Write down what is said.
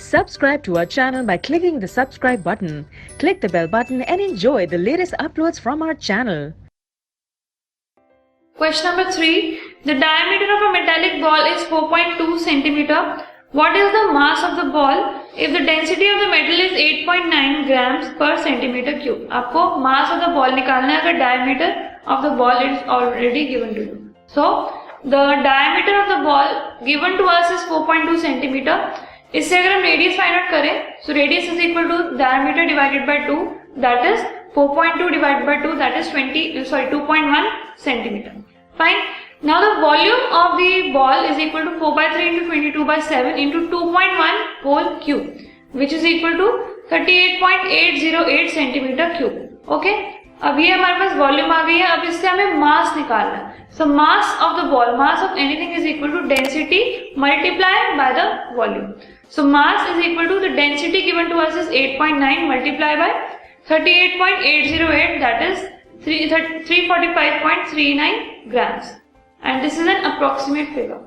Subscribe to our channel by clicking the subscribe button. Click the bell button and enjoy the latest uploads from our channel. Question number 3. The diameter of a metallic ball is 4.2 centimeter. What is the mass of the ball if the density of the metal is 8.9 grams per centimeter cube? आपको mass of the ball निकालना है अगर diameter of the ball is already given to you. So the diameter of the ball given to us is 4.2 centimeter. इससे अगर हम radius find out करें, so radius is equal to diameter divided by 2, that is 4.2 divided by 2, that is 2.1 centimeter. Fine. Now the volume of the ball is equal to 4 by 3 into 22 by 7 into 2.1 whole cube, which is equal to 38.808 centimeter cube. Okay. अब ये हमारे पास volume आ गई है. अब इससे हमें मास निकालना है. So mass of the ball, mass of anything is equal to density multiplied by the volume. So mass is equal to the density given to us is 8.9 multiplied by 38.808, that is 345.39 grams. And this is an approximate figure.